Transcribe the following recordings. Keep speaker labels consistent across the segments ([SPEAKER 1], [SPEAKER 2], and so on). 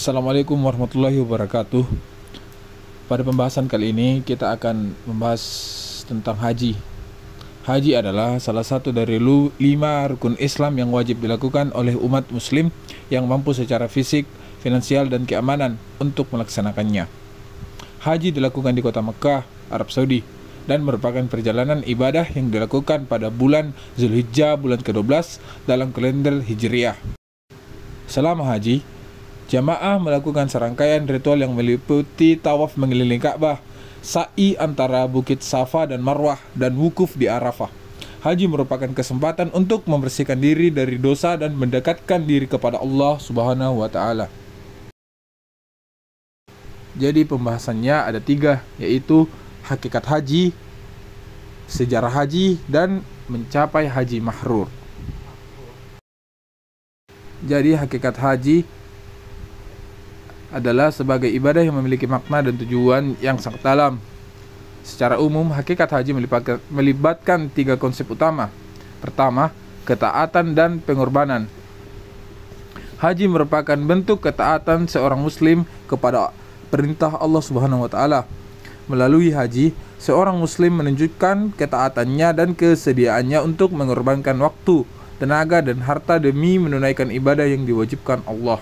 [SPEAKER 1] Assalamualaikum warahmatullahi wabarakatuh. Pada pembahasan kali ini kita akan membahas tentang haji. Haji adalah salah satu dari 5 rukun Islam yang wajib dilakukan oleh umat muslim yang mampu secara fisik, finansial, dan keamanan untuk melaksanakannya. Haji dilakukan di kota Mekah, Arab Saudi, dan merupakan perjalanan ibadah yang dilakukan pada bulan Zulhijjah, bulan ke-12 dalam kalender Hijriah. Selama haji, jamaah melakukan serangkaian ritual yang meliputi tawaf mengelilingi Ka'bah, sa'i antara Bukit Safa dan Marwah, dan wukuf di Arafah. Haji merupakan kesempatan untuk membersihkan diri dari dosa dan mendekatkan diri kepada Allah Subhanahu wa Ta'ala. Jadi pembahasannya ada 3, yaitu hakikat haji, sejarah haji, dan mencapai haji mabrur. Jadi hakikat haji adalah sebagai ibadah yang memiliki makna dan tujuan yang sangat dalam. Secara umum, hakikat haji melibatkan 3 konsep utama. Pertama, ketaatan dan pengorbanan. Haji merupakan bentuk ketaatan seorang muslim kepada perintah Allah Subhanahu wa Ta'ala. Melalui haji, seorang muslim menunjukkan ketaatannya dan kesediaannya untuk mengorbankan waktu, tenaga, dan harta demi menunaikan ibadah yang diwajibkan Allah.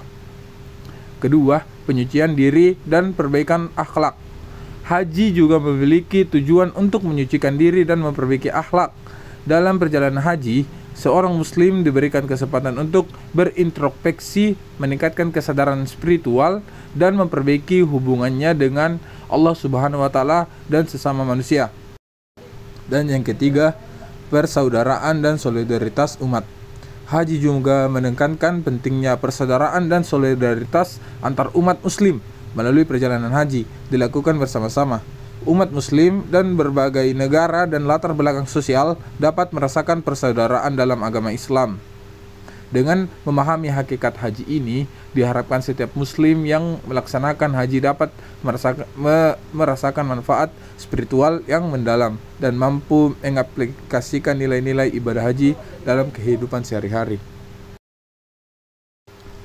[SPEAKER 1] Kedua, penyucian diri dan perbaikan akhlak. Haji juga memiliki tujuan untuk menyucikan diri dan memperbaiki akhlak. Dalam perjalanan haji, seorang muslim diberikan kesempatan untuk berintrospeksi, meningkatkan kesadaran spiritual, dan memperbaiki hubungannya dengan Allah Subhanahu wa Ta'ala dan sesama manusia. Dan yang ketiga, persaudaraan dan solidaritas umat. Haji juga menekankan pentingnya persaudaraan dan solidaritas antar umat muslim. Melalui perjalanan haji dilakukan bersama-sama. Umat muslim dan berbagai negara dan latar belakang sosial dapat merasakan persaudaraan dalam agama Islam. Dengan memahami hakikat haji ini, diharapkan setiap muslim yang melaksanakan haji dapat merasakan manfaat spiritual yang mendalam dan mampu mengaplikasikan nilai-nilai ibadah haji dalam kehidupan sehari-hari.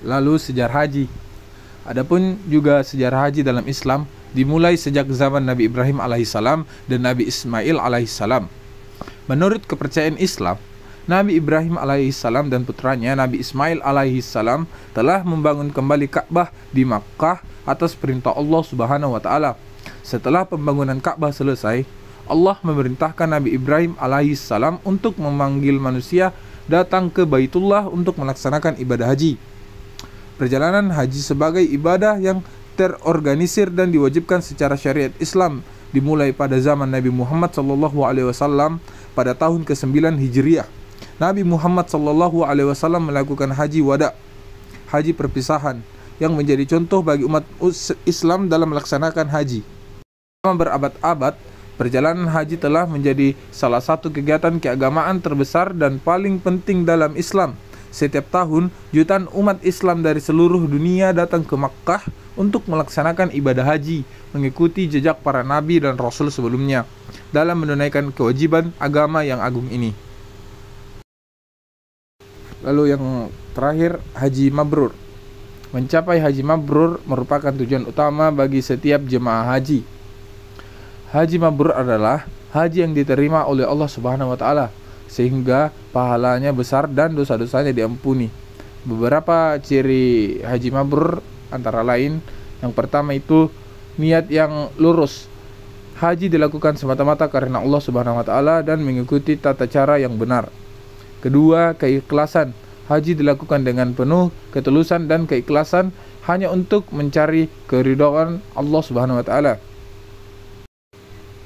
[SPEAKER 1] Lalu sejarah haji. Adapun juga sejarah haji dalam Islam dimulai sejak zaman Nabi Ibrahim alaihissalam dan Nabi Ismail alaihissalam. Menurut kepercayaan Islam, Nabi Ibrahim alaihissalam dan putranya Nabi Ismail alaihissalam telah membangun kembali Ka'bah di Makkah atas perintah Allah Subhanahu wa Ta'ala. Setelah pembangunan Ka'bah selesai, Allah memerintahkan Nabi Ibrahim alaihissalam untuk memanggil manusia datang ke Baitullah untuk melaksanakan ibadah haji. Perjalanan haji sebagai ibadah yang terorganisir dan diwajibkan secara syariat Islam dimulai pada zaman Nabi Muhammad SAW pada tahun ke-9 Hijriah. Nabi Muhammad SAW melakukan haji wada, haji perpisahan, yang menjadi contoh bagi umat Islam dalam melaksanakan haji. Selama berabad-abad, perjalanan haji telah menjadi salah satu kegiatan keagamaan terbesar dan paling penting dalam Islam. Setiap tahun, jutaan umat Islam dari seluruh dunia datang ke Makkah untuk melaksanakan ibadah haji, mengikuti jejak para nabi dan rasul sebelumnya dalam menunaikan kewajiban agama yang agung ini. Lalu yang terakhir, haji mabrur. Mencapai haji mabrur merupakan tujuan utama bagi setiap jemaah haji. Haji mabrur adalah haji yang diterima oleh Allah Subhanahu wa Ta'ala, sehingga pahalanya besar dan dosa-dosanya diampuni. Beberapa ciri haji mabrur antara lain, yang pertama itu niat yang lurus. Haji dilakukan semata-mata karena Allah Subhanahu wa Ta'ala dan mengikuti tata cara yang benar. Kedua, keikhlasan. Haji dilakukan dengan penuh ketulusan dan keikhlasan hanya untuk mencari keridhaan Allah Subhanahu wa Ta'ala.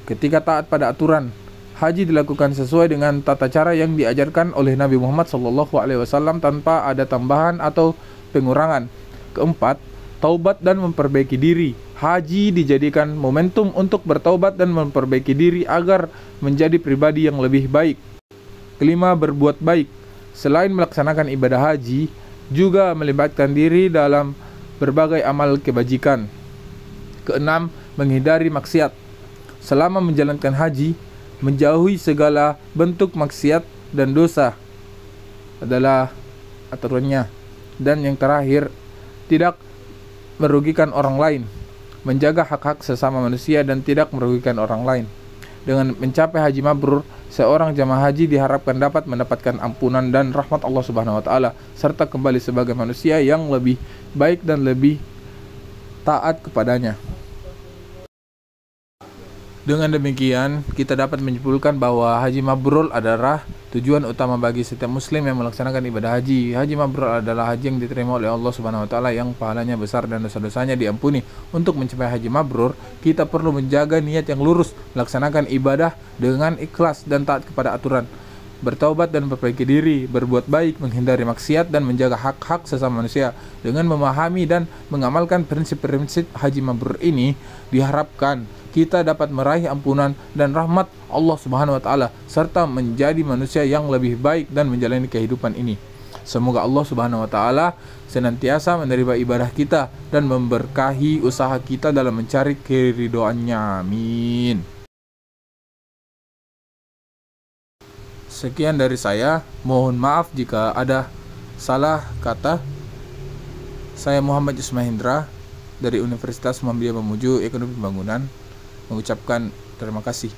[SPEAKER 1] Ketika taat pada aturan, haji dilakukan sesuai dengan tata cara yang diajarkan oleh Nabi Muhammad SAW tanpa ada tambahan atau pengurangan. Keempat, taubat dan memperbaiki diri. Haji dijadikan momentum untuk bertaubat dan memperbaiki diri agar menjadi pribadi yang lebih baik. Kelima, berbuat baik. Selain melaksanakan ibadah haji, juga melibatkan diri dalam berbagai amal kebajikan. Keenam, menghindari maksiat. Selama menjalankan haji, menjauhi segala bentuk maksiat dan dosa adalah aturannya. Dan yang terakhir, tidak merugikan orang lain, menjaga hak-hak sesama manusia dan tidak merugikan orang lain. Dengan mencapai haji mabrur, seorang jamaah haji diharapkan dapat mendapatkan ampunan dan rahmat Allah Subhanahu wa taala serta kembali sebagai manusia yang lebih baik dan lebih taat kepadanya. Dengan demikian, kita dapat menyimpulkan bahwa haji mabrur adalah tujuan utama bagi setiap muslim yang melaksanakan ibadah haji. Haji mabrur adalah haji yang diterima oleh Allah Subhanahu wa taala yang pahalanya besar dan dosa-dosanya diampuni. Untuk mencapai haji mabrur, kita perlu menjaga niat yang lurus, melaksanakan ibadah dengan ikhlas dan taat kepada aturan, bertaubat dan memperbaiki diri, berbuat baik, menghindari maksiat dan menjaga hak-hak sesama manusia. Dengan memahami dan mengamalkan prinsip-prinsip haji mabrur ini, diharapkan kita dapat meraih ampunan dan rahmat Allah Subhanahu wa taala serta menjadi manusia yang lebih baik dan menjalani kehidupan ini. Semoga Allah Subhanahu wa taala senantiasa menerima ibadah kita dan memberkahi usaha kita dalam mencari keridhoannya. Amin. Sekian dari saya, mohon maaf jika ada salah kata. Saya Muhammad Ismahendra dari Universitas Muhammadiyah Mamuju Ekonomi Pembangunan mengucapkan terima kasih.